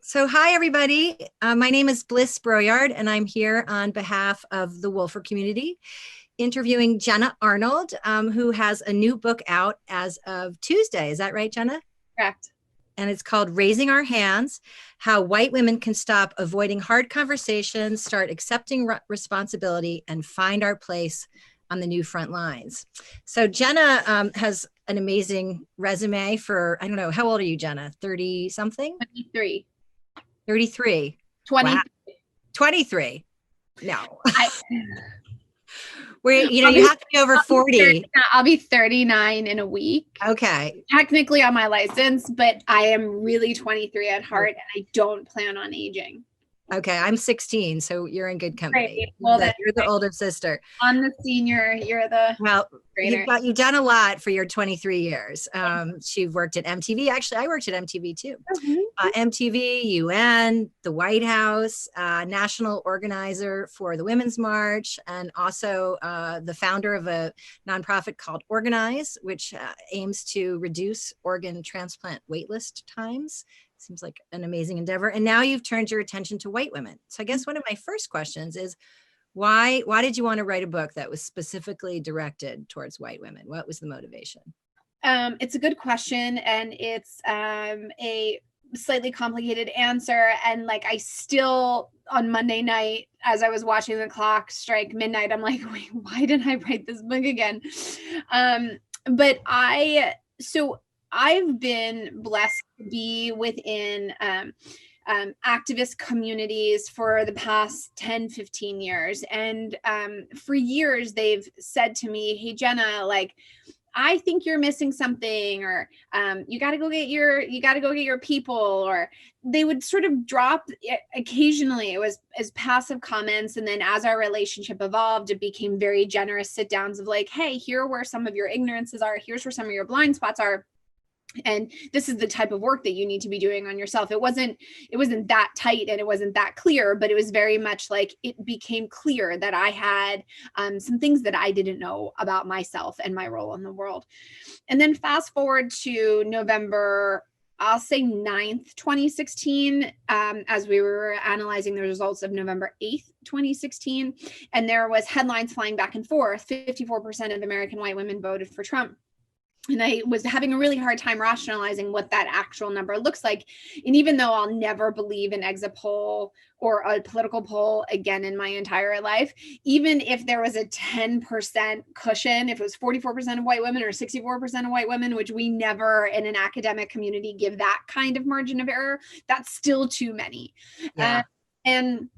So hi, everybody. My name is Bliss Broyard, and I'm here on behalf of the Wolfer community, interviewing Jenna Arnold, who has a new book out as of Tuesday. Is that right, Jenna? Correct. And it's called Raising Our Hands, How White Women Can Stop Avoiding Hard Conversations, Start Accepting Responsibility, and Find Our Place on the New Front Lines. So Jenna has an amazing resume for, I don't know, how old are you, Jenna? 30 something? 23. 33. 20. Wow. 23. No. I, you have to be over 40. I'll be 39 in a week. Okay. Technically on my license, but I am really 23 at heart and I don't plan on aging. Okay, I'm 16, so you're in good company. Great. Well, you're the older sister. I'm the senior. You're the you've done a lot for your 23 years. She worked at MTV. Actually, I worked at MTV too. MTV, UN, the White House, national organizer for the Women's March, and also the founder of a nonprofit called Organize, which aims to reduce organ transplant waitlist times. Seems like an amazing endeavor. And now you've turned your attention to white women. So I guess one of my first questions is, why did you want to write a book that was specifically directed towards white women? What was the motivation? It's a good question, and it's a slightly complicated answer. And like, I still, on Monday night, as I was watching the clock strike midnight, I'm like, wait, why did I write this book again? But I've been blessed to be within activist communities for the past 10, 15 years. And for years, they've said to me, hey, Jenna, like, I think you're missing something, or you got to go get your people, or they would sort of drop occasionally. It was as passive comments. And then as our relationship evolved, it became very generous sit downs of like, hey, here are where some of your ignorances are. Here's where some of your blind spots are. And this is the type of work that you need to be doing on yourself. It wasn't that tight and it wasn't that clear, but it was very much like it became clear that I had some things that I didn't know about myself and my role in the world. And then fast forward to November, I'll say 9th, 2016, as we were analyzing the results of November 8th, 2016. And there was headlines flying back and forth. 54% of American white women voted for Trump. And I was having a really hard time rationalizing what that actual number looks like. And even though I'll never believe an exit poll or a political poll again in my entire life, even if there was a 10% cushion, if it was 44% of white women or 64% of white women, which we never in an academic community give that kind of margin of error, that's still too many. Yeah. And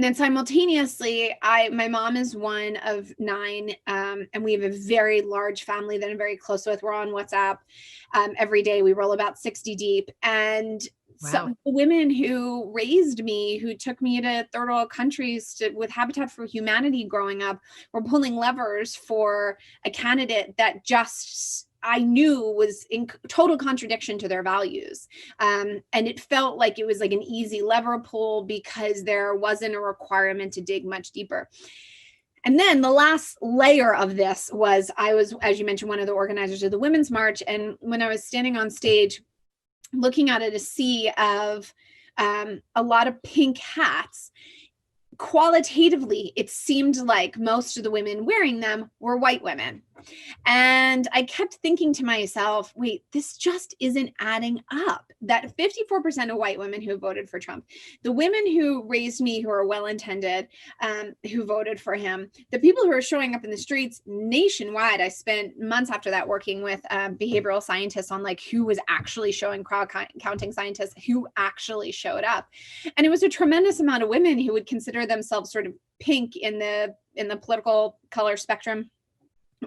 then simultaneously, my mom is one of 9, and we have a very large family that I'm very close with. We're on WhatsApp every day. We roll about 60 deep. And some of the women who raised me, who took me to third world countries with Habitat for Humanity growing up, were pulling levers for a candidate that just I knew was in total contradiction to their values. And it felt like it was like an easy lever pull because there wasn't a requirement to dig much deeper. And then the last layer of this was, I was, as you mentioned, one of the organizers of the Women's March. And when I was standing on stage, looking at a sea of a lot of pink hats, qualitatively, it seemed like most of the women wearing them were white women. And I kept thinking to myself, wait, this just isn't adding up. That 54% of white women who voted for Trump, the women who raised me, who are well-intended, who voted for him, the people who are showing up in the streets nationwide. I spent months after that working with behavioral scientists on like who was actually showing, crowd counting scientists, who actually showed up. And it was a tremendous amount of women who would consider themselves sort of pink in the political color spectrum,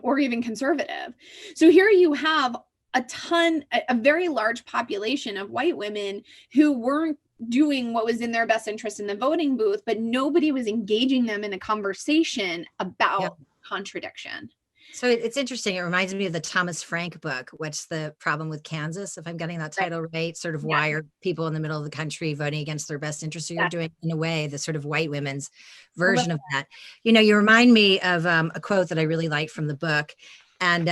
or even conservative. So here you have a very large population of white women who weren't doing what was in their best interest in the voting booth, but nobody was engaging them in a conversation about contradiction. So it's interesting. It reminds me of the Thomas Frank book, What's the Problem with Kansas? If I'm getting that title right, sort of why are people in the middle of the country voting against their best interest? So you're doing, in a way, the sort of white women's version of that. You know, you remind me of a quote that I really like from the book. And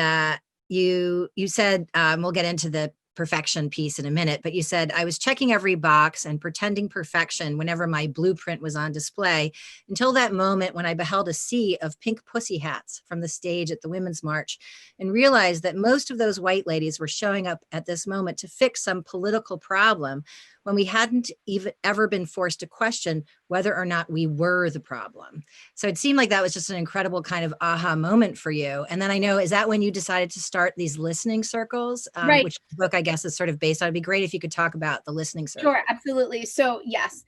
you said, we'll get into the perfection piece in a minute, but you said, I was checking every box and pretending perfection whenever my blueprint was on display until that moment when I beheld a sea of pink pussy hats from the stage at the Women's March and realized that most of those white ladies were showing up at this moment to fix some political problem when we hadn't even ever been forced to question whether or not we were the problem. So it seemed like that was just an incredible kind of aha moment for you. And then I know, is that when you decided to start these listening circles, Right. which the book, I guess, is sort of based on? It'd be great if you could talk about the listening circle. Sure, absolutely. So yes.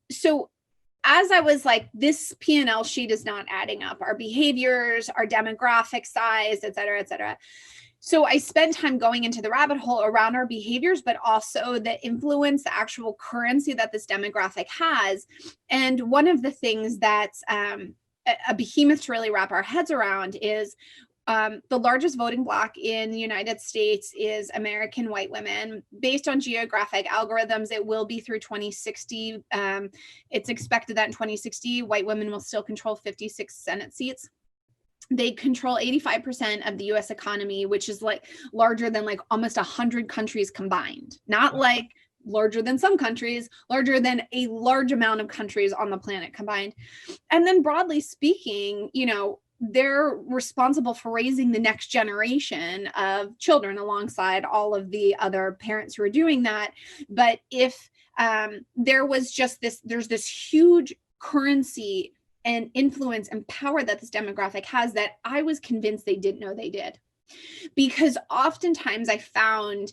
So as I was like, this P&L sheet is not adding up. Our behaviors, our demographic size, et cetera, et cetera. So I spent time going into the rabbit hole around our behaviors, but also the influence, the actual currency that this demographic has. And one of the things that's a behemoth to really wrap our heads around is the largest voting bloc in the United States is American white women. Based on geographic algorithms, it will be through 2060. It's expected that in 2060, white women will still control 56 Senate seats. They control 85% of the US economy, which is like larger than like almost 100 countries combined. Not like larger than some countries, larger than a large amount of countries on the planet combined. And then broadly speaking, you know, they're responsible for raising the next generation of children alongside all of the other parents who are doing that. But if there was just this, there's this huge currency and influence and power that this demographic has that I was convinced they didn't know they did. Because oftentimes I found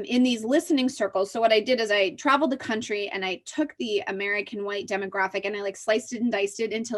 in these listening circles, so what I did is I traveled the country and I took the American white demographic and I like sliced it and diced it into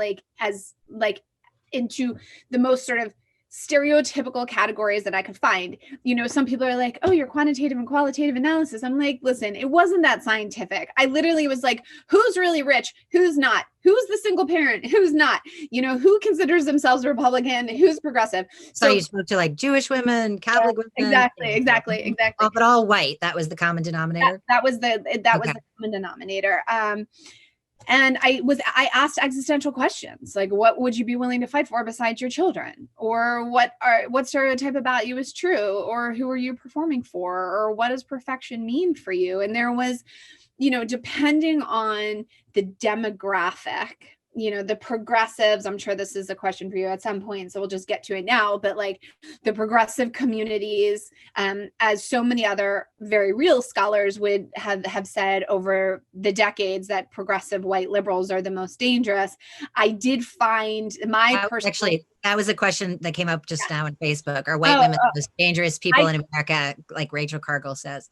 into the most sort of stereotypical categories that I could find. You know, some people are like, oh, your quantitative and qualitative analysis. I'm like, listen, it wasn't that scientific. I literally was like, who's really rich? Who's not? Who's the single parent? Who's not? You know, who considers themselves Republican? Who's progressive? So you spoke to like Jewish women, Catholic women. Exactly. But all white. That was the common denominator. That was the common denominator. And I asked existential questions like, what would you be willing to fight for besides your children? Or what stereotype about you is true? Or who are you performing for? Or what does perfection mean for you? And there was, you know, depending on the demographic, you know, the progressives, I'm sure this is a question for you at some point, so we'll just get to it now, but like the progressive communities, as so many other very real scholars would have said over the decades that progressive white liberals are the most dangerous. I did find actually, that was a question that came up just now on Facebook. Are white women the most dangerous people in America, like Rachel Cargill says?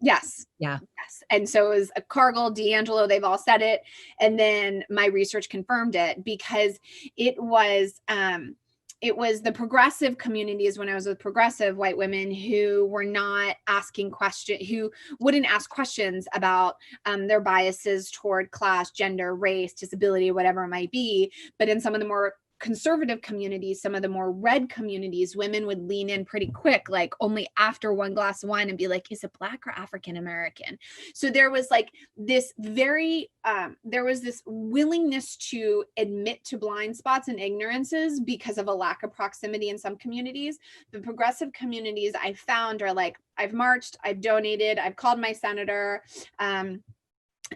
Yes. Yeah. Yes. And so it was Cargill, D'Angelo, they've all said it. And then my research confirmed it because it was the progressive communities when I was with progressive white women who were not asking questions, who wouldn't ask questions about their biases toward class, gender, race, disability, whatever it might be. But in some of the more conservative communities, some of the more red communities, women would lean in pretty quick, like only after one glass of wine and be like, is it Black or African American? So there was like this there was this willingness to admit to blind spots and ignorances because of a lack of proximity in some communities. The progressive communities I found are like, I've marched, I've donated, I've called my senator,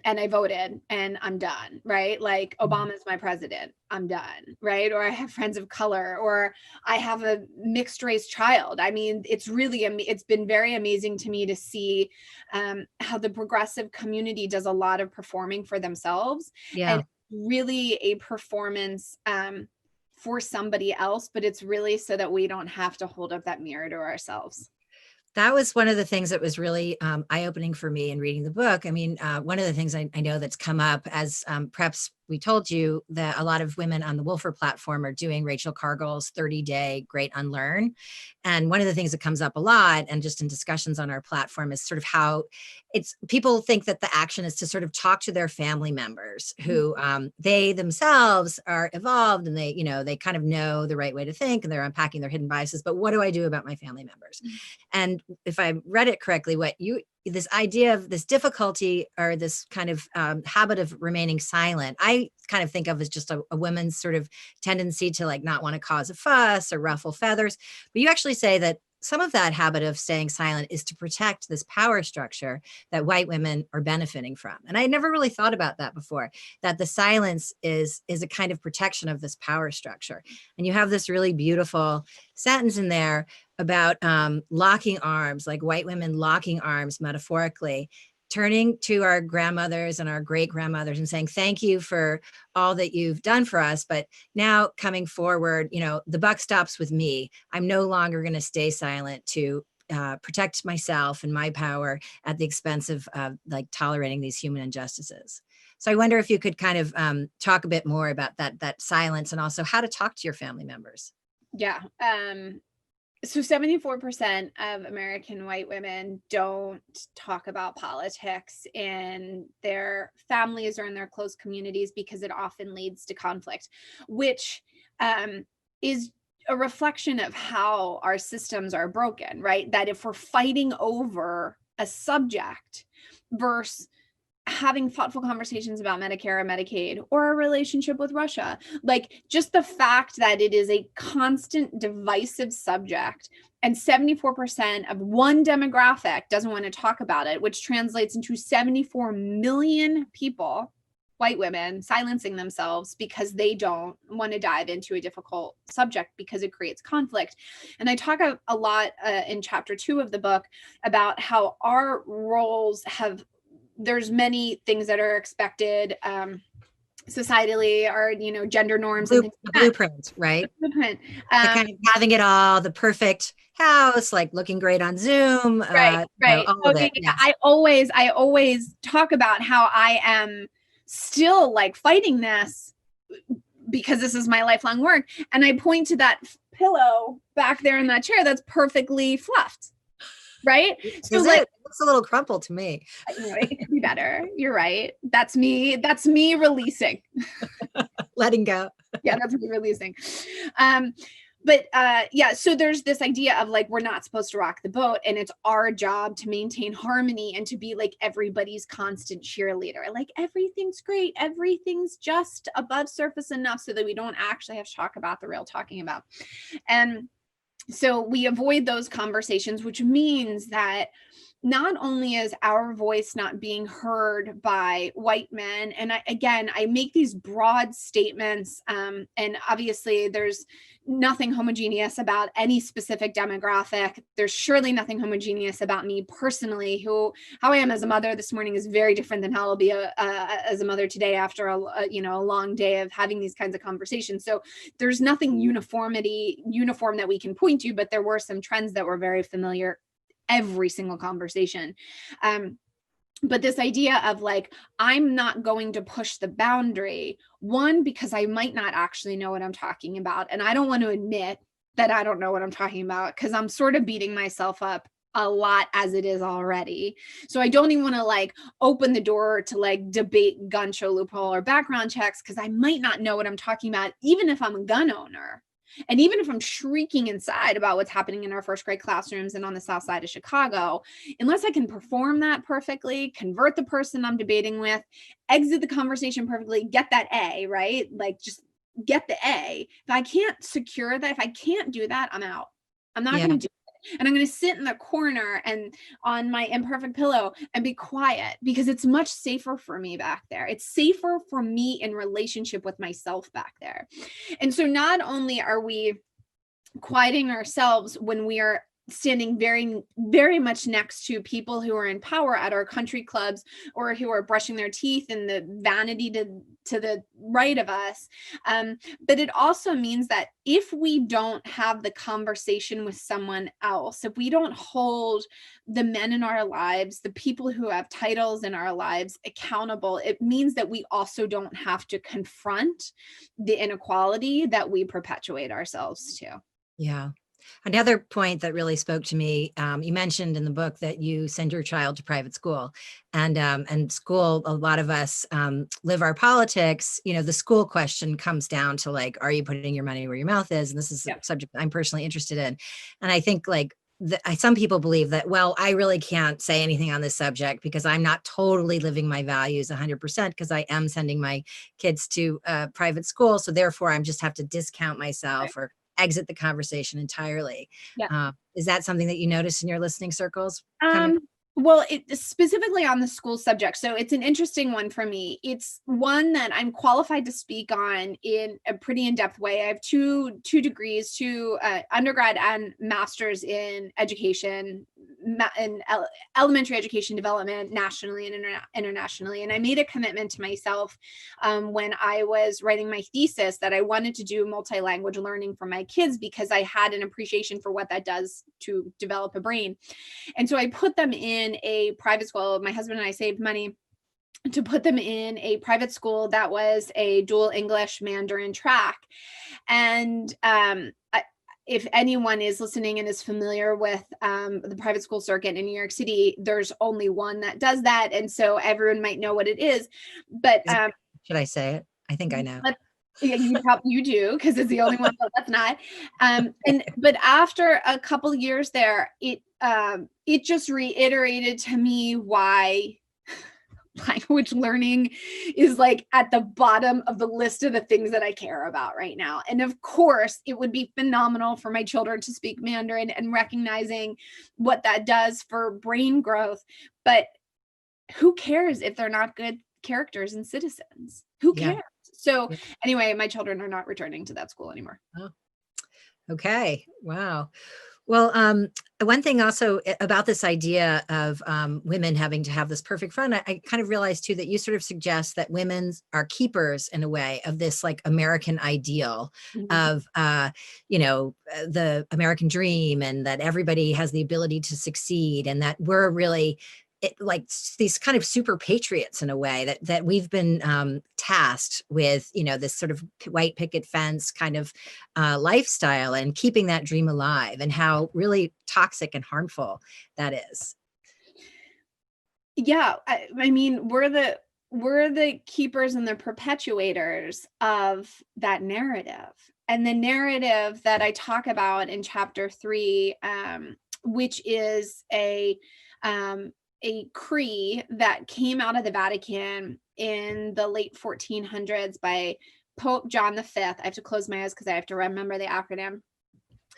and I voted and I'm done, right? Like Obama's my president, I'm done, right? Or I have friends of color, or I have a mixed race child. I mean, it's been very amazing to me to see how the progressive community does a lot of performing for themselves. Yeah. And really a performance for somebody else, but it's really so that we don't have to hold up that mirror to ourselves. That was one of the things that was really eye-opening for me in reading the book. I mean, one of the things I know that's come up as perhaps we told you that a lot of women on the Wolfer platform are doing Rachel Cargill's 30-day Great Unlearn. And one of the things that comes up a lot and just in discussions on our platform is sort of how people think that the action is to sort of talk to their family members who they themselves are evolved and they kind of know the right way to think and they're unpacking their hidden biases. But what do I do about my family members? And if I read it correctly, this idea of this difficulty or this kind of habit of remaining silent, I kind of think of as just a woman's sort of tendency to like not want to cause a fuss or ruffle feathers. But you actually say that some of that habit of staying silent is to protect this power structure that white women are benefiting from. And I never really thought about that before, that the silence is a kind of protection of this power structure. And you have this really beautiful sentence in there about locking arms, like white women locking arms metaphorically, turning to our grandmothers and our great grandmothers and saying, thank you for all that you've done for us. But now coming forward, the buck stops with me. I'm no longer going to stay silent to protect myself and my power at the expense of like tolerating these human injustices. So I wonder if you could kind of talk a bit more about that silence, and also how to talk to your family members. Yeah. So 74% of American white women don't talk about politics in their families or in their close communities because it often leads to conflict, which is a reflection of how our systems are broken, right? That if we're fighting over a subject versus having thoughtful conversations about Medicare or Medicaid or a relationship with Russia, like just the fact that it is a constant divisive subject, and 74% of one demographic doesn't want to talk about it, which translates into 74 million people, white women, silencing themselves because they don't want to dive into a difficult subject because it creates conflict. And I talk a lot in chapter 2 of the book about how our roles there's many things that are expected societally, or gender norms, and blueprint, right? Blueprint. Kind of having it all, the perfect house, like looking great on Zoom, right. all of it. Yeah. I always talk about how I am still like fighting this because this is my lifelong work, and I point to that pillow back there in that chair that's perfectly fluffed. Right. So it looks a little crumpled to me. It could be better. You're right. That's me releasing. Letting go. Yeah, that's me releasing. So there's this idea of like, we're not supposed to rock the boat, and it's our job to maintain harmony and to be like everybody's constant cheerleader. Like everything's great. Everything's just above surface enough so that we don't actually have to talk about the real talking about. And so we avoid those conversations, which means that not only is our voice not being heard by white men, and I make these broad statements, and obviously there's nothing homogeneous about any specific demographic. There's surely nothing homogeneous about me personally. How I am as a mother this morning is very different than how I'll be as a mother today after a long day of having these kinds of conversations. So there's nothing uniform that we can point to, but there were some trends that were very familiar every single conversation. But this idea of like, I'm not going to push the boundary, one, because I might not actually know what I'm talking about. And I don't want to admit that I don't know what I'm talking about, because I'm sort of beating myself up a lot as it is already. So I don't even want to like open the door to like debate gun show loophole or background checks, because I might not know what I'm talking about, even if I'm a gun owner. And even if I'm shrieking inside about what's happening in our first grade classrooms and on the south side of Chicago, unless I can perform that perfectly, convert the person I'm debating with, exit the conversation perfectly, get that A, right? Like just get the A. If I can't secure that, if I can't do that, I'm out. I'm not going to do it. And I'm going to sit in the corner and on my imperfect pillow and be quiet, because it's much safer for me back there. It's safer for me in relationship with myself back there. And so not only are we quieting ourselves when we are standing very, very much next to people who are in power at our country clubs, or who are brushing their teeth in the vanity to the right of us. But it also means that if we don't have the conversation with someone else, if we don't hold the men in our lives, the people who have titles in our lives accountable, it means that we also don't have to confront the inequality that we perpetuate ourselves to. Yeah. Another point that really spoke to me, you mentioned in the book that you send your child to private school, and school, a lot of us live our politics. The school question comes down to like, are you putting your money where your mouth is? And this is a subject I'm personally interested in. And I think like some people believe that, well, I really can't say anything on this subject because I'm not totally living my values 100%, because I am sending my kids to private school. So therefore I'm just have to discount myself or exit the conversation entirely. Yeah. Is that something that you notice in your listening circles? Well, it specifically on the school subject. So it's an interesting one for me. It's one that I'm qualified to speak on in a pretty in-depth way. I have two degrees, two undergrad and masters in education, elementary education development nationally and internationally. And I made a commitment to myself when I was writing my thesis that I wanted to do multi-language learning for my kids because I had an appreciation for what that does to develop a brain. And so I put them in a private school. My husband and I saved money to put them in a private school that was a dual English Mandarin track. And if anyone is listening and is familiar with the private school circuit in New York City, there's only one that does that. And so everyone might know what it is. But should I say it? I think I know. Yeah, you do, because it's the only one that's not. But after a couple of years there, it just reiterated to me why language learning is like at the bottom of the list of the things that I care about right now. And of course, it would be phenomenal for my children to speak Mandarin and recognizing what that does for brain growth. But who cares if they're not good characters and citizens? Who cares? So anyway, my children are not returning to that school anymore. Oh, okay. Wow. Well, one thing also about this idea of women having to have this perfect fun, I kind of realized too that you sort of suggest that women are keepers in a way of this like American ideal of, the American dream, and that everybody has the ability to succeed, and that we're really like these kind of super patriots in a way that we've been tasked with, this sort of white picket fence kind of lifestyle, and keeping that dream alive, and how really toxic and harmful that is. Yeah, I mean, we're the keepers and the perpetuators of that narrative. And the narrative that I talk about in chapter 3, which is a decree that came out of the Vatican in the late 1400s by Pope John V. I have to close my eyes because I have to remember the acronym.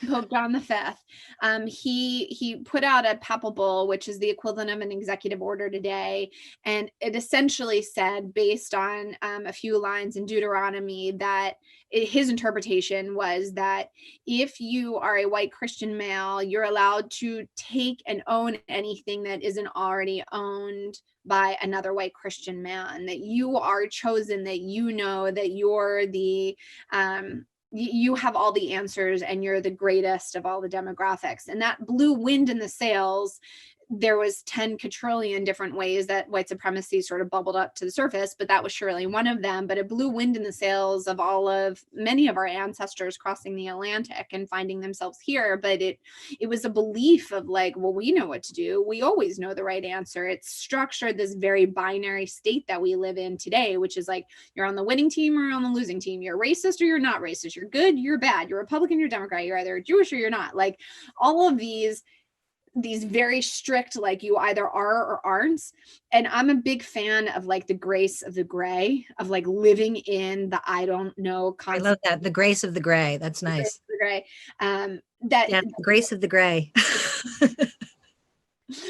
Pope John V. He put out a papal bull, which is the equivalent of an executive order today, and it essentially said, based on a few lines in Deuteronomy, that his interpretation was that if you are a white Christian male, you're allowed to take and own anything that isn't already owned by another white Christian man, that you are chosen, that you know that you're the you have all the answers and you're the greatest of all the demographics. And that blew wind in the sails. There was 10 quadrillion different ways that white supremacy sort of bubbled up to the surface, but that was surely one of them. But it blew wind in the sails of many of our ancestors crossing the Atlantic and finding themselves here. But it was a belief of like, well, we know what to do. We always know the right answer. It's structured this very binary state that we live in today, which is like, you're on the winning team or on the losing team. You're racist or you're not racist. You're good, you're bad. You're Republican, you're Democrat. You're either Jewish or you're not. Like all of these very strict, like you either are or aren't. And I'm a big fan of like the grace of the gray, of like living in the I don't know concept. I love that. The grace of the gray. That's nice. The gray. The grace of the gray.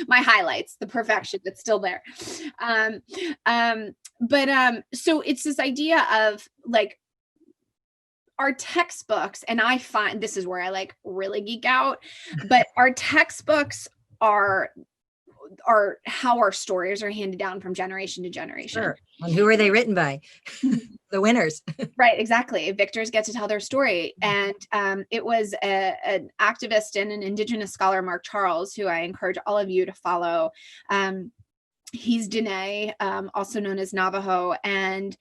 My highlights, the perfection that's still there. So it's this idea of like our textbooks, and I find this is where I like really geek out, but our textbooks are how our stories are handed down from generation to generation. Sure. And who are they written by? The winners. Right, exactly. Victors get to tell their story. And it was an activist and an Indigenous scholar, Mark Charles, who I encourage all of you to follow. He's Dene, also known as Navajo. And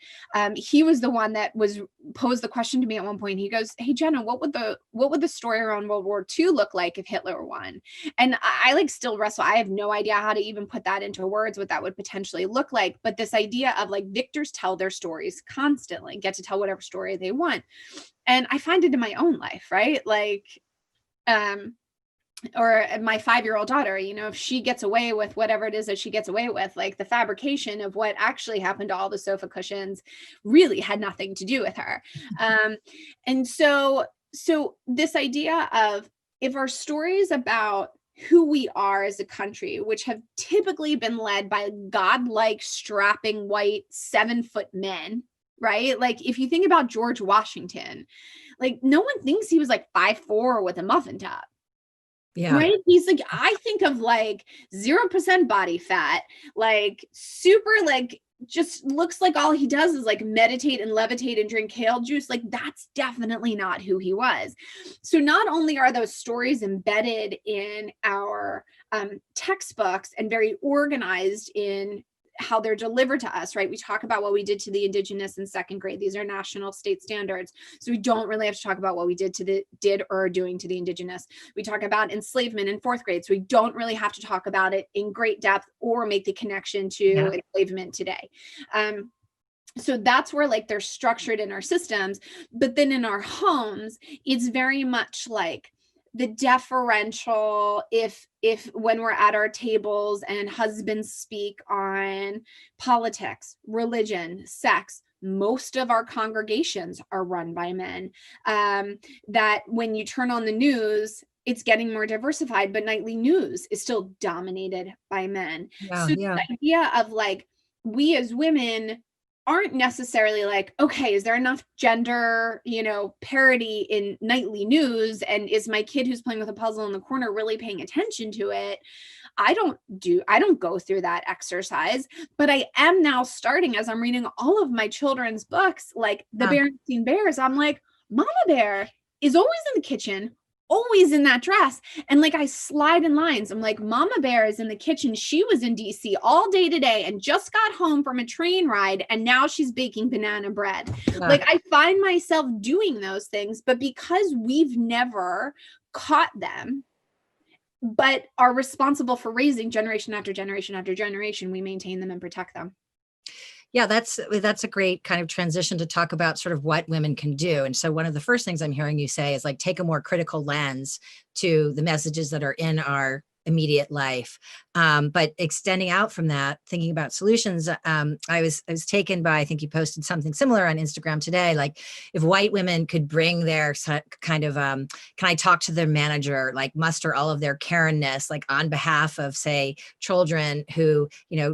he was the one that posed the question to me at one point. He goes, "Hey, Jenna, what would the story around World War II look like if Hitler won?" And I like still wrestle. I have no idea how to even put that into words, what that would potentially look like. But this idea of like victors tell their stories constantly, get to tell whatever story they want. And I find it in my own life, right? Like, or my 5-year-old daughter, if she gets away with whatever it is that she gets away with, like the fabrication of what actually happened to all the sofa cushions really had nothing to do with her. And so so this idea of, if our stories about who we are as a country, which have typically been led by godlike, strapping white 7-foot men, right? Like if you think about George Washington, like no one thinks he was like 5'4" with a muffin top. Yeah. Right? He's like, I think of like 0% body fat, like super, like just looks like all he does is like meditate and levitate and drink kale juice. Like that's definitely not who he was. So not only are those stories embedded in our textbooks and very organized in how they're delivered to us, right? We talk about what we did to the Indigenous in second grade. These are national state standards. So we don't really have to talk about what we did or are doing to the Indigenous. We talk about enslavement in fourth grade. So we don't really have to talk about it in great depth or make the connection to enslavement today. So that's where like they're structured in our systems. But then in our homes, it's very much like the deferential, if when we're at our tables and husbands speak on politics, religion, sex, most of our congregations are run by men. That when you turn on the news, it's getting more diversified, but nightly news is still dominated by men. So the idea of like, we as women aren't necessarily like, okay, is there enough gender, parity in nightly news? And is my kid who's playing with a puzzle in the corner really paying attention to it? I don't go through that exercise, but I am now starting, as I'm reading all of my children's books, like The Berenstain Bears, I'm like, Mama Bear is always in the kitchen, always in that dress. And like I slide in lines. I'm like, Mama Bear is in the kitchen. She was in DC all day today and just got home from a train ride. And now she's baking banana bread. Like I find myself doing those things, but because we've never caught them, but are responsible for raising generation after generation after generation, we maintain them and protect them. Yeah, that's a great kind of transition to talk about sort of what women can do. And so one of the first things I'm hearing you say is like, take a more critical lens to the messages that are in our immediate life. But extending out from that, thinking about solutions, I was taken by, I think you posted something similar on Instagram today, like if white women could bring their kind of, can I talk to their manager, like muster all of their Karen-ness, like on behalf of, say, children who,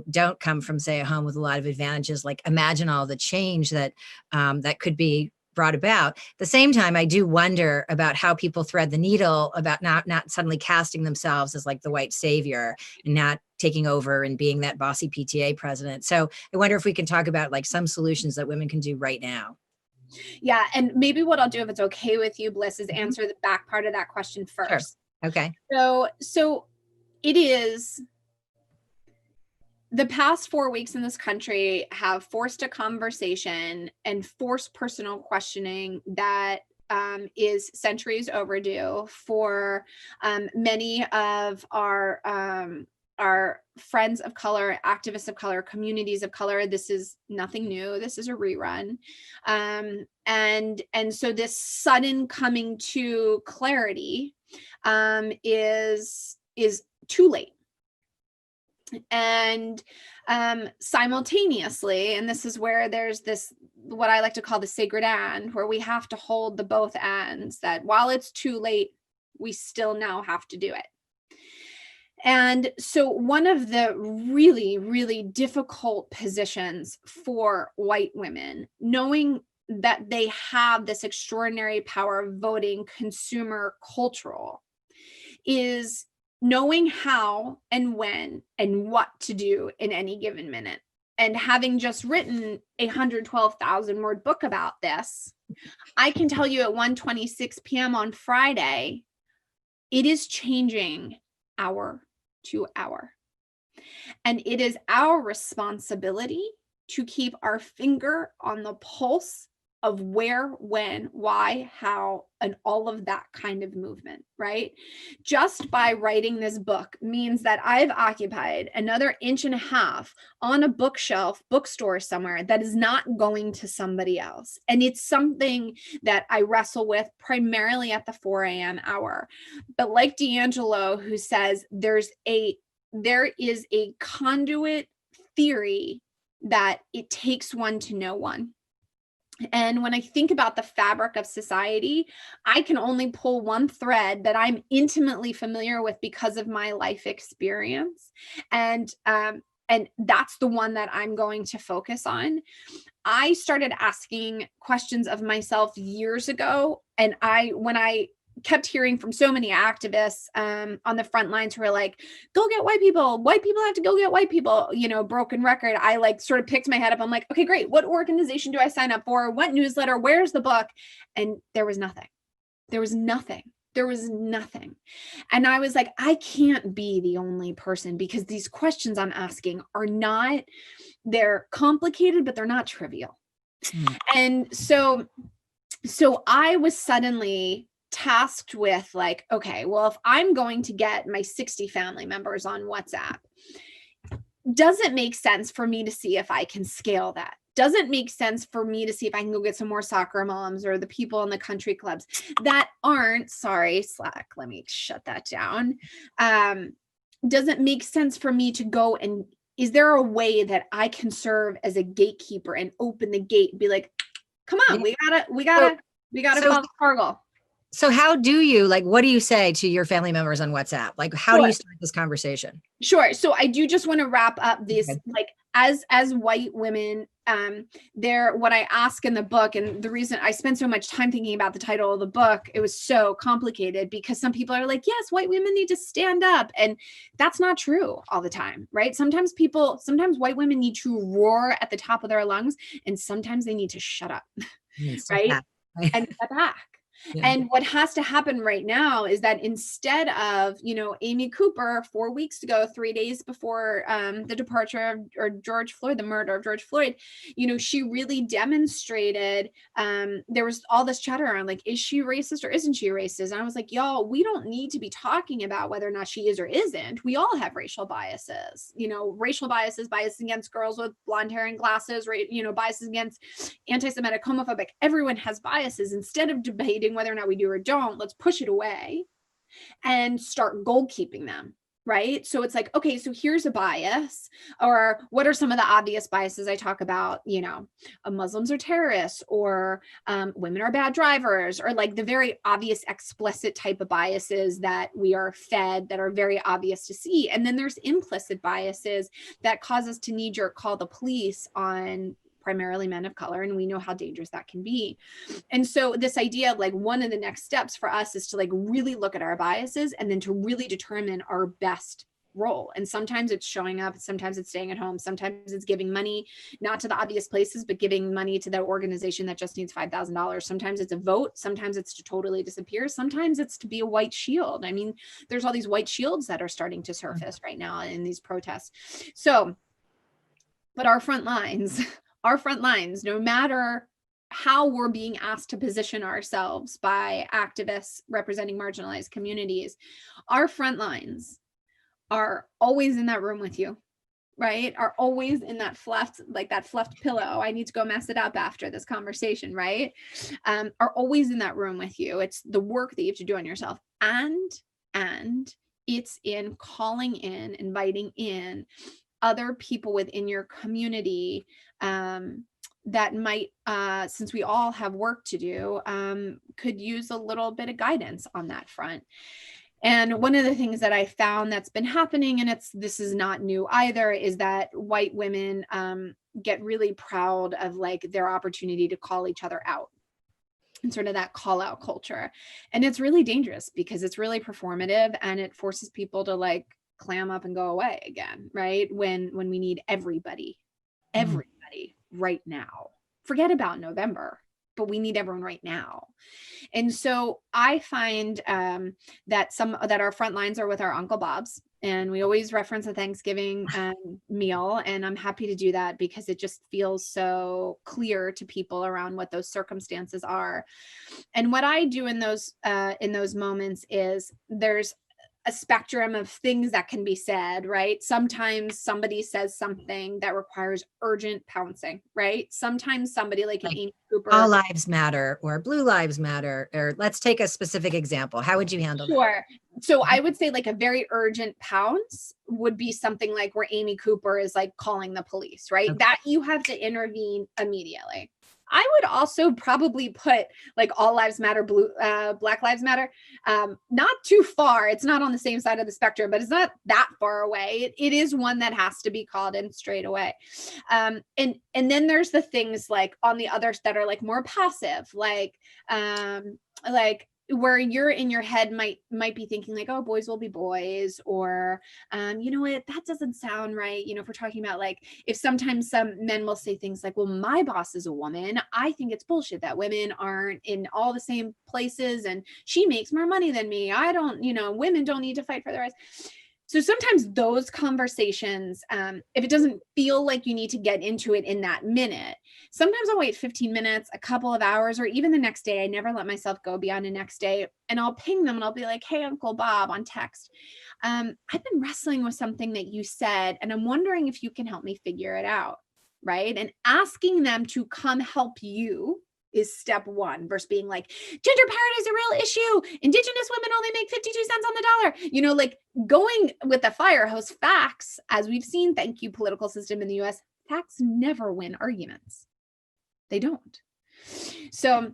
don't come from, say, a home with a lot of advantages, like imagine all the change that that could be brought about. At the same time, I do wonder about how people thread the needle about not suddenly casting themselves as like the white savior and not taking over and being that bossy PTA president. So I wonder if we can talk about like some solutions that women can do right now. Yeah. And maybe what I'll do, if it's okay with you, Bliss, is answer the back part of that question first. Sure. Okay. So it is, the past 4 weeks in this country have forced a conversation and forced personal questioning that is centuries overdue for many of our friends of color, activists of color, communities of color. This is nothing new. This is a rerun. And so this sudden coming to clarity is too late. And simultaneously, and this is where there's this, what I like to call the sacred and, where we have to hold the both ends, that while it's too late, we still now have to do it. And so one of the really, really difficult positions for white women, knowing that they have this extraordinary power of voting, consumer, cultural, is knowing how and when and what to do in any given minute. And having just written a 112,000 word book about this, I can tell you at 1:26 p.m. on Friday, it is changing hour to hour. And it is our responsibility to keep our finger on the pulse of where, when, why, how, and all of that kind of movement, right? Just by writing this book means that I've occupied another 1.5 inches on a bookshelf, bookstore somewhere that is not going to somebody else. And it's something that I wrestle with primarily at the 4 a.m. hour. But like D'Angelo, who says there is a conduit theory that it takes one to know one. And when I think about the fabric of society, I can only pull one thread that I'm intimately familiar with because of my life experience. And that's the one that I'm going to focus on. I started asking questions of myself years ago. And when I kept hearing from so many activists on the front lines who were like, go get white people have to go get white people, broken record. I like sort of picked my head up. I'm like, okay, great. What organization do I sign up for? What newsletter? Where's the book? And there was nothing. And I was like, I can't be the only person, because these questions I'm asking they're complicated, but they're not trivial. And so I was suddenly tasked with like, okay, well, if I'm going to get my 60 family members on WhatsApp, does it make sense for me to see if I can scale that? Does it make sense for me to see if I can go get some more soccer moms or the people in the country clubs that aren't, Slack, let me shut that down. Does it make sense for me to go, and is there a way that I can serve as a gatekeeper and open the gate and be like, come on, we gotta follow Cargill. So how do you, what do you say to your family members on WhatsApp? Like, how do you start this conversation? Sure. So I do just want to wrap up this, as white women, what I ask in the book, and the reason I spent so much time thinking about the title of the book, it was so complicated because some people are like, yes, white women need to stand up. And that's not true all the time, right? Sometimes white women need to roar at the top of their lungs, and sometimes they need to shut up, right? And step back. Yeah. And what has to happen right now is that instead of, Amy Cooper 4 weeks ago, 3 days before the departure of George Floyd, the murder of George Floyd, she really demonstrated, there was all this chatter around like, is she racist or isn't she racist? And I was like, y'all, we don't need to be talking about whether or not she is or isn't. We all have racial biases, racial biases, bias against girls with blonde hair and glasses, biases against anti-Semitic, homophobic. Everyone has biases. Instead of debating whether or not we do or don't, let's push it away and start goal keeping them, right? So it's like, okay, so here's a bias, or what are some of the obvious biases I talk about? Muslims are terrorists, or women are bad drivers, or like the very obvious explicit type of biases that we are fed that are very obvious to see. And then there's implicit biases that cause us to knee-jerk call the police on primarily men of color, and we know how dangerous that can be. And so this idea of one of the next steps for us is to really look at our biases and then to really determine our best role. And sometimes it's showing up, sometimes it's staying at home, sometimes it's giving money, not to the obvious places, but giving money to that organization that just needs $5,000. Sometimes it's a vote, sometimes it's to totally disappear, sometimes it's to be a white shield. I mean, there's all these white shields that are starting to surface right now in these protests. So, but our front lines, no matter how we're being asked to position ourselves by activists representing marginalized communities, our front lines are always in that room with you, right? Are always in that fluffed pillow. I need to go mess it up after this conversation, right? Are always in that room with you. It's the work that you have to do on yourself. And it's in calling in, inviting in other people within your community that might, since we all have work to do, could use a little bit of guidance on that front. And one of the things that I found that's been happening, and this is not new either, is that white women get really proud of their opportunity to call each other out, and sort of that call out culture. And it's really dangerous because it's really performative, and it forces people to clam up and go away again, right? When we need everybody right now. Forget about November, but we need everyone right now. And so I find that our front lines are with our Uncle Bob's, and we always reference a Thanksgiving meal. And I'm happy to do that because it just feels so clear to people around what those circumstances are. And what I do in those moments is there's a spectrum of things that can be said, right? Sometimes somebody says something that requires urgent pouncing, right? Sometimes somebody like Amy Cooper. All lives matter, or blue lives matter, or let's take a specific example. How would you handle that? Sure. So I would say a very urgent pounce would be something where Amy Cooper is calling the police, right? Okay. That you have to intervene immediately. I would also probably put like all lives matter, Black Lives Matter, not too far. It's not on the same side of the spectrum, but it's not that far away. It is one that has to be called in straight away. And then there's the things like on the others that are like more passive, like where you're in your head might be thinking like, oh, boys will be boys, or you know what, that doesn't sound right. You know, if we're talking about like, if sometimes some men will say things like, well, my boss is a woman, I think it's bullshit that women aren't in all the same places and she makes more money than me. I don't, you know, women don't need to fight for their rights. So sometimes those conversations, if it doesn't feel like you need to get into it in that minute, sometimes I'll wait 15 minutes, a couple of hours, or even the next day. I never let myself go beyond the next day, and I'll ping them and I'll be like, hey, Uncle Bob, on text. I've been wrestling with something that you said, and I'm wondering if you can help me figure it out, right? And asking them to come help you is step one, versus being like, gender parity is a real issue. Indigenous women only make 52 cents on the dollar. You know, like going with the fire hose. Facts, as we've seen, thank you, political system in the US, facts never win arguments. They don't. So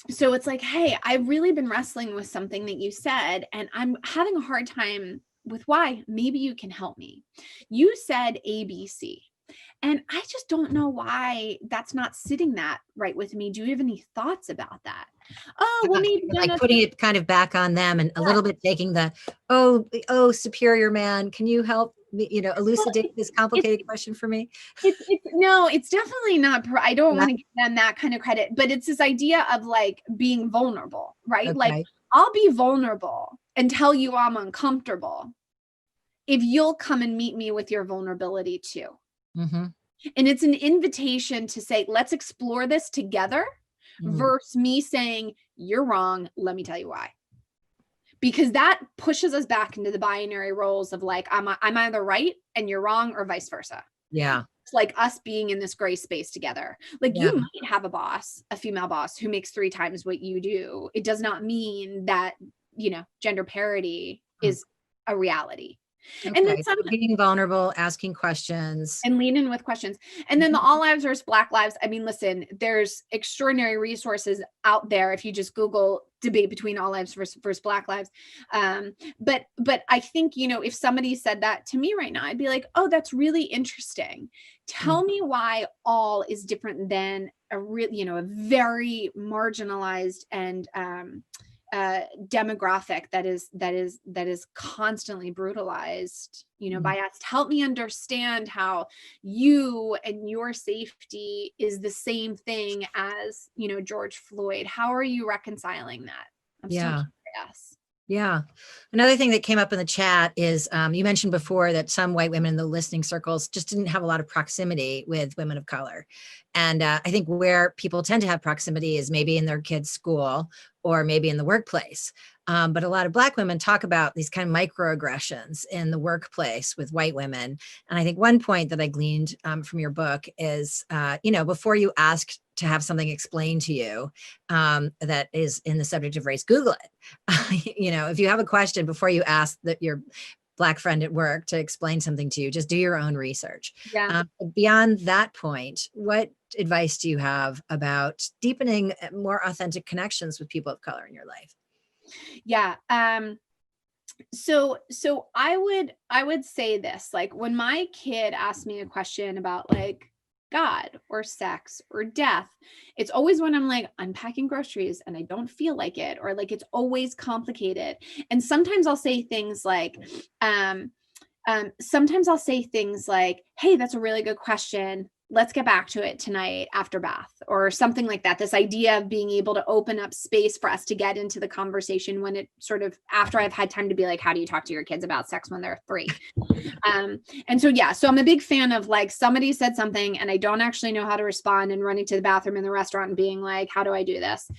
it's like, hey, I've really been wrestling with something that you said, and I'm having a hard time with why. Maybe you can help me. You said ABC. And I just don't know why that's not sitting that right with me. Do you have any thoughts about that? Oh, well, maybe like putting it kind of back on them, and a little bit taking the, oh, superior man, can you help me, you know, elucidate this complicated question for me? No, it's definitely not. I don't want to give them that kind of credit, but it's this idea of like being vulnerable, right? Okay. Like, I'll be vulnerable and tell you I'm uncomfortable if you'll come and meet me with your vulnerability too. Mm-hmm. And it's an invitation to say, let's explore this together, versus me saying, you're wrong, let me tell you why. Because that pushes us back into the binary roles of like, I'm either right and you're wrong, or vice versa. Yeah. It's like us being in this gray space together. Like, you might have a boss, a female boss, who makes 3 times what you do. It does not mean that, you know, gender parity is a reality. Okay. And then being vulnerable, asking questions, and lean in with questions. And then the all lives versus Black lives. I mean, listen, there's extraordinary resources out there if you just Google debate between all lives versus Black lives. But I think, you know, if somebody said that to me right now, I'd be like, oh, that's really interesting. Tell me why all is different than a real, you know, a very marginalized and demographic that is constantly brutalized, you know, by us. Help me understand how you and your safety is the same thing as, you know, George Floyd. How are you reconciling that? I'm so curious. Yeah. Another thing that came up in the chat is you mentioned before that some white women in the listening circles just didn't have a lot of proximity with women of color. And I think where people tend to have proximity is maybe in their kids' school or maybe in the workplace. But a lot of Black women talk about these kind of microaggressions in the workplace with white women. And I think one point that I gleaned from your book is, you know, before you ask to have something explained to you that is in the subject of race, Google it. You know, if you have a question, before you ask that your Black friend at work to explain something to you, just do your own research. Yeah. Beyond that point, what advice do you have about deepening more authentic connections with people of color in your life? Yeah. So I would say this, like, when my kid asks me a question about like God or sex or death, it's always when I'm like unpacking groceries and I don't feel like it, or like it's always complicated. And sometimes I'll say things like, hey, that's a really good question. Let's get back to it tonight after bath, or something like that. This idea of being able to open up space for us to get into the conversation when it sort of, after I've had time to be like, how do you talk to your kids about sex when they're 3? And so, yeah, so I'm a big fan of like, somebody said something and I don't actually know how to respond, and running to the bathroom in the restaurant and being like, how do I do this?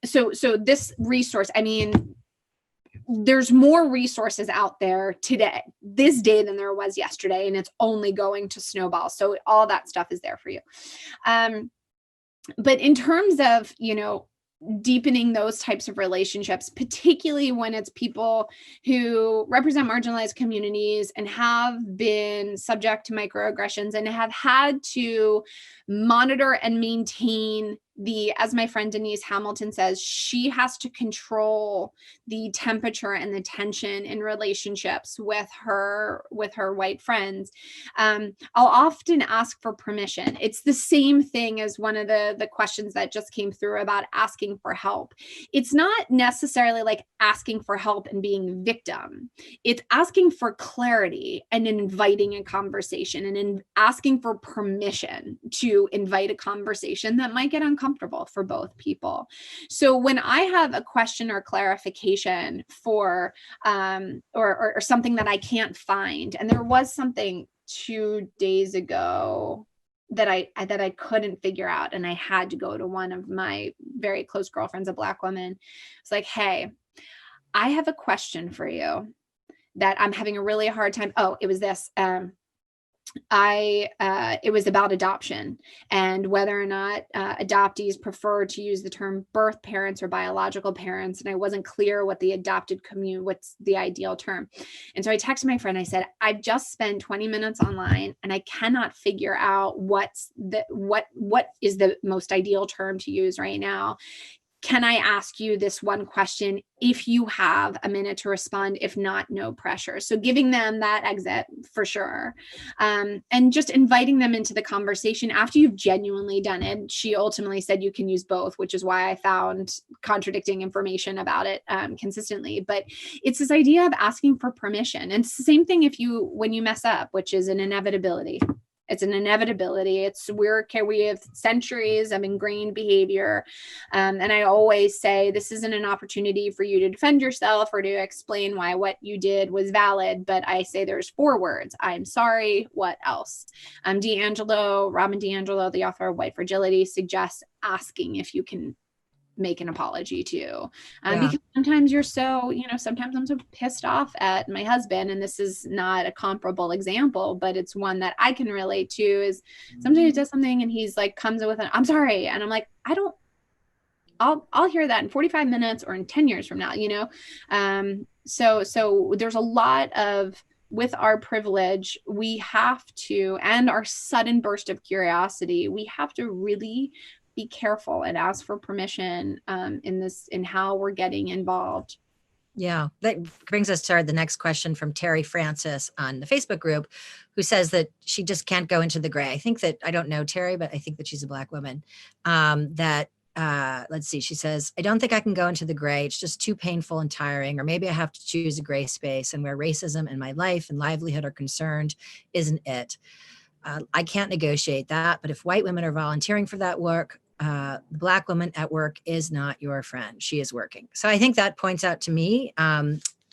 So this resource, I mean, there's more resources out there today, this day, than there was yesterday, and it's only going to snowball. So all that stuff is there for you. But in terms of, you know, deepening those types of relationships, particularly when it's people who represent marginalized communities and have been subject to microaggressions and have had to monitor and maintain as my friend Denise Hamilton says, she has to control the temperature and the tension in relationships with her white friends. I'll often ask for permission. It's the same thing as one of the questions that just came through about asking for help. It's not necessarily like asking for help and being victim. It's asking for clarity and inviting a conversation and asking for permission to invite a conversation that might get uncomfortable for both people. So when I have a question or clarification for or something that I can't find, and there was something 2 days ago that I couldn't figure out, and I had to go to one of my very close girlfriends, a Black woman. It's like, hey, I have a question for you that I'm having a really hard time. Oh, it was this. It was about adoption and whether or not adoptees prefer to use the term birth parents or biological parents. And I wasn't clear what the adopted what's the ideal term. And so I texted my friend, I said, I've just spent 20 minutes online and I cannot figure out what is the most ideal term to use right now. Can I ask you this one question if you have a minute to respond? If not, no pressure. So giving them that exit for sure. And just inviting them into the conversation after you've genuinely done it. She ultimately said you can use both, which is why I found contradicting information about it consistently. But it's this idea of asking for permission. And it's the same thing when you mess up, which is an inevitability. It's an inevitability. We have centuries of ingrained behavior. And I always say, this isn't an opportunity for you to defend yourself or to explain why what you did was valid. But I say there's 4 words. I'm sorry. What else? Robin DiAngelo, the author of White Fragility, suggests asking if you can make an apology too. Because sometimes sometimes I'm so pissed off at my husband, and this is not a comparable example, but it's one that I can relate to, is sometimes he does something and he's like, comes with I'm sorry. And I'm like, I'll hear that in 45 minutes or in 10 years from now, so there's a lot of, with our privilege, we have to, and our sudden burst of curiosity, we have to really be careful and ask for permission in how we're getting involved. Yeah, that brings us to the next question from Terry Francis on the Facebook group, who says that she just can't go into the gray. I don't know Terry, but I think that she's a Black woman. Let's see, she says, I don't think I can go into the gray. It's just too painful and tiring, or maybe I have to choose a gray space, and where racism and my life and livelihood are concerned isn't it. I can't negotiate that, but if white women are volunteering for that work, the Black woman at work is not your friend. She is working. So I think that points out to me,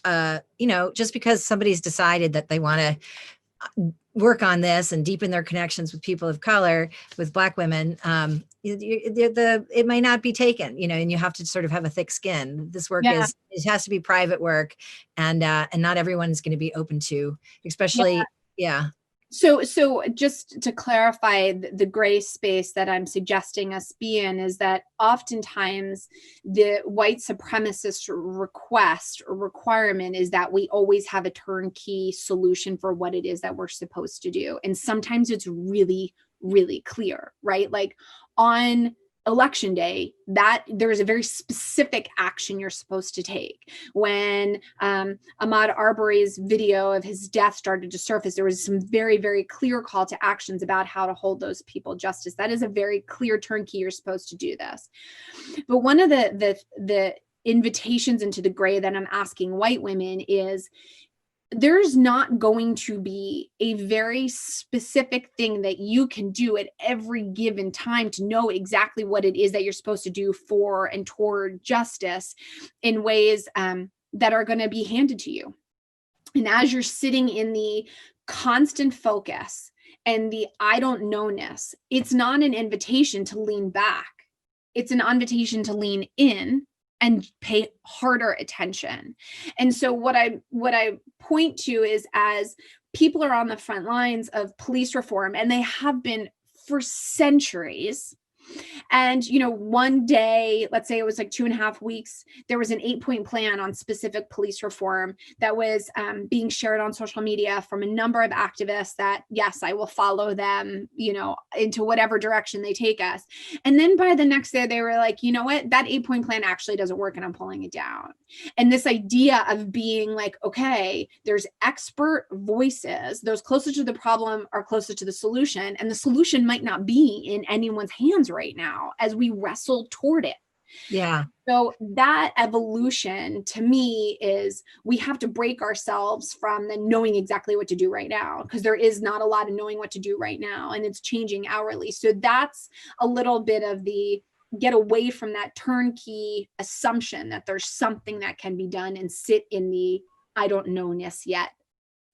just because somebody's decided that they want to work on this and deepen their connections with people of color, with Black women, it might not be taken, and you have to sort of have a thick skin. This work it has to be private work, and not everyone is going to be open to, especially, So just to clarify, the gray space that I'm suggesting us be in is that oftentimes the white supremacist request or requirement is that we always have a turnkey solution for what it is that we're supposed to do. And sometimes it's really, really clear, right? Like on election day, that there is a very specific action you're supposed to take. When Ahmaud Arbery's video of his death started to surface, there was some very, very clear call to actions about how to hold those people justice. That is a very clear turnkey. You're supposed to do this. But one of the invitations into the gray that I'm asking white women is, there's not going to be a very specific thing that you can do at every given time to know exactly what it is that you're supposed to do for and toward justice in ways that are going to be handed to you. And as you're sitting in the constant focus and the I don't know-ness, it's not an invitation to lean back. It's an invitation to lean in and pay harder attention. And so what I point to is, as people are on the front lines of police reform, and they have been for centuries, And, one day, let's say it was like 2.5 weeks, there was an 8-point plan on specific police reform that was being shared on social media from a number of activists that, yes, I will follow them, into whatever direction they take us. And then by the next day, they were like, you know what, that 8-point plan actually doesn't work and I'm pulling it down. And this idea of being like, okay, there's expert voices, those closest to the problem are closest to the solution. And the solution might not be in anyone's hands right now as we wrestle toward it. Yeah. So that evolution to me is we have to break ourselves from the knowing exactly what to do right now, because there is not a lot of knowing what to do right now and it's changing hourly. So that's a little bit of the get away from that turnkey assumption that there's something that can be done and sit in the I don't know-ness yet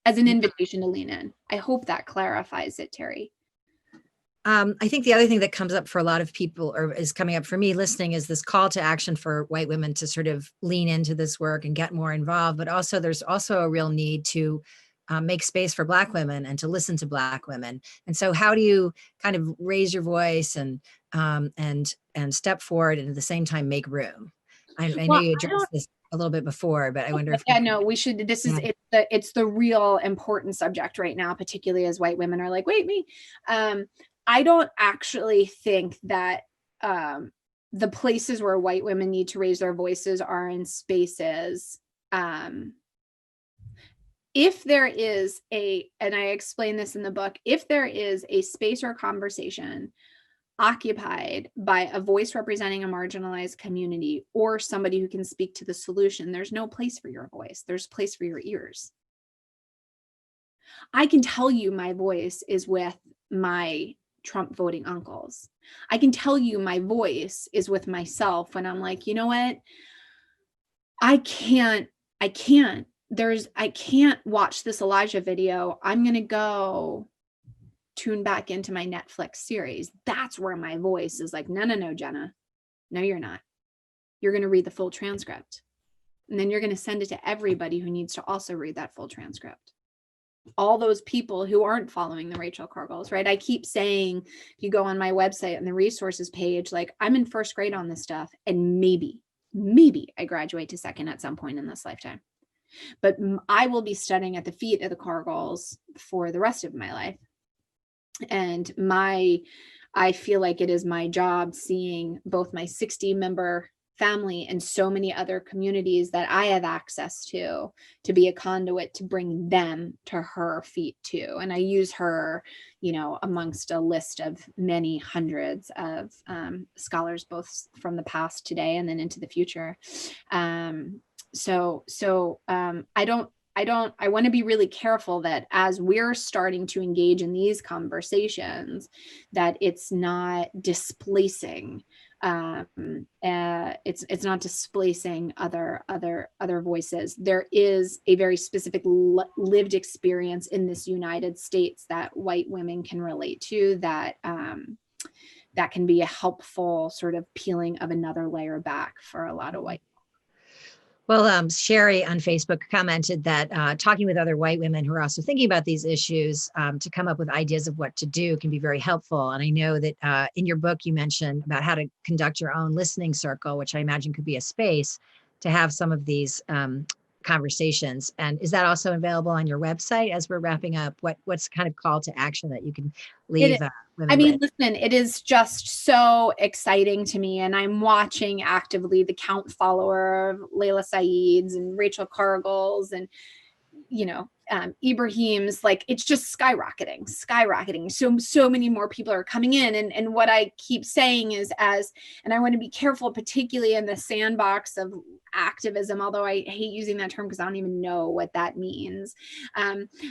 as an invitation to lean in. I hope that clarifies it, Terry. I think the other thing that comes up for a lot of people, or is coming up for me listening, is this call to action for white women to sort of lean into this work and get more involved. But also, there's also a real need to make space for Black women and to listen to Black women. And so, how do you kind of raise your voice and step forward, and at the same time make room? I know you addressed this a little bit before, but I wonder if we should. This is it's the real important subject right now, particularly as white women are like, wait, me. I don't actually think that the places where white women need to raise their voices are in spaces. If there is and I explain this in the book, if there is a space or conversation occupied by a voice representing a marginalized community or somebody who can speak to the solution, there's no place for your voice. There's place for your ears. I can tell you my voice is with my Trump voting uncles. I can tell you my voice is with myself when I'm like, you know what? I can't watch this Elijah video. I'm going to go tune back into my Netflix series. That's where my voice is like, no, Jenna. No, you're not. You're going to read the full transcript. And then you're going to send it to everybody who needs to also read that full transcript. All those people who aren't following the Rachel Cargills, right? I keep saying, if you go on my website and the resources page, like I'm in first grade on this stuff, and maybe I graduate to second at some point in this lifetime. But I will be studying at the feet of the Cargills for the rest of my life. And I feel like it is my job seeing both my 60-member family and so many other communities that I have access to be a conduit to bring them to her feet too. And I use her, amongst a list of many hundreds of scholars, both from the past, today, and then into the future. I want to be really careful that as we're starting to engage in these conversations, that it's not displacing. It's not displacing other voices. There is a very specific lived experience in this United States that white women can relate to, that can be a helpful sort of peeling of another layer back for a lot of white. Well, Sherry on Facebook commented that talking with other white women who are also thinking about these issues to come up with ideas of what to do can be very helpful. And I know that in your book, you mentioned about how to conduct your own listening circle, which I imagine could be a space to have some of these conversations. And is that also available on your website as we're wrapping up? What's kind of call to action that you can leave women with? Listen, it is just so exciting to me. And I'm watching actively the count follower of Layla Saeed's and Rachel Cargill's and, Ibrahim's, like, it's just skyrocketing. So many more people are coming in. And what I keep saying is and I want to be careful, particularly in the sandbox of activism, although I hate using that term because I don't even know what that means.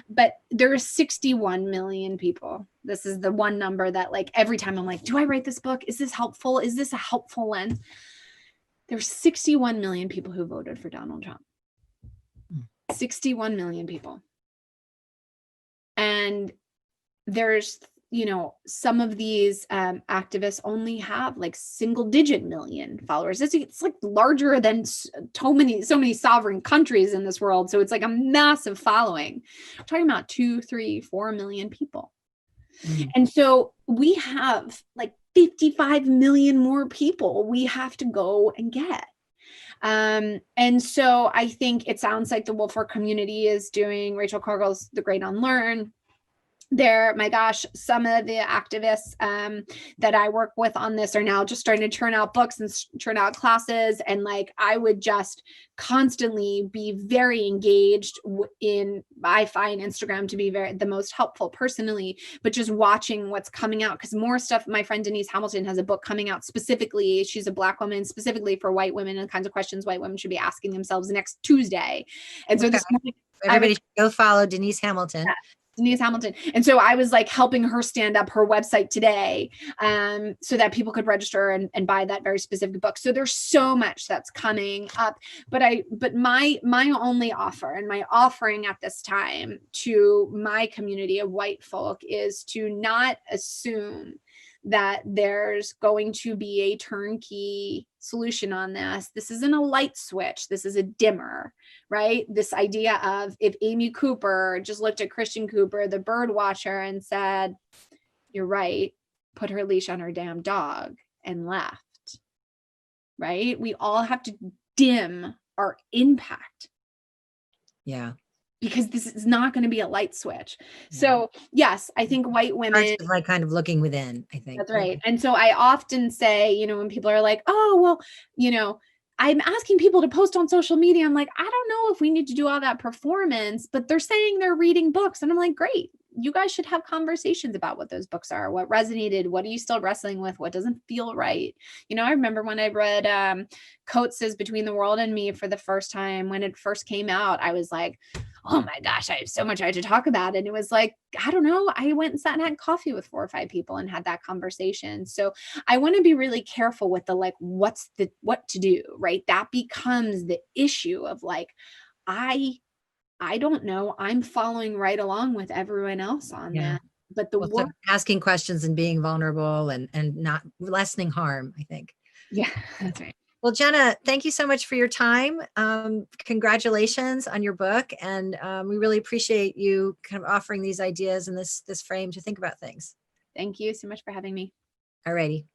But there are 61 million people. This is the one number that, like, every time I'm like, do I write this book? Is this helpful? Is this a helpful lens? There's 61 million people who voted for Donald Trump. 61 million people. And there's, some of these activists only have like single-digit million followers. It's like larger than so many sovereign countries in this world. So it's like a massive following. We're talking about 2, 3, 4 million people. And so we have like 55 million more people we have to go and get. And so I think it sounds like the Wolfwork community is doing Rachel Cargill's The Great Unlearn. My gosh, some of the activists that I work with on this are now just starting to churn out books and churn out classes. And like, I would just constantly be very engaged I find Instagram to be the most helpful personally, but just watching what's coming out, because more stuff. My friend Denise Hamilton has a book coming out specifically. She's a Black woman, specifically for white women, and the kinds of questions white women should be asking themselves next Tuesday. And so this morning, everybody should go follow Denise Hamilton. Yeah. Denise Hamilton. And so I was like helping her stand up her website today, so that people could register and buy that very specific book. So there's so much that's coming up, but my only offer and my offering at this time to my community of white folk is to not assume that there's going to be a turnkey solution on this. This isn't a light switch. This is a dimmer, right? This idea of if Amy Cooper just looked at Christian Cooper, the bird watcher, and said, "You're right," put her leash on her damn dog and left, right? We all have to dim our impact. Yeah. Because this is not going to be a light switch. So yes, I think white women like kind of looking within, I think. That's right. And so I often say, when people are like, oh, well, I'm asking people to post on social media. I'm like, I don't know if we need to do all that performance, but they're saying they're reading books. And I'm like, great. You guys should have conversations about what those books are, what resonated, what are you still wrestling with, what doesn't feel right. I remember when I read Coates's Between the World and Me for the first time, when it first came out, I was like, oh my gosh, I have so much I had to talk about. And it was like, I don't know, I went and sat and had coffee with 4 or 5 people and had that conversation. So I want to be really careful with the, like, what to do, right? That becomes the issue of like, I don't know. I'm following right along with everyone else on that. But the work, asking questions and being vulnerable and not lessening harm, I think. Yeah, that's right. Well, Jenna, thank you so much for your time. Congratulations on your book. And we really appreciate you kind of offering these ideas and this frame to think about things. Thank you so much for having me. All righty.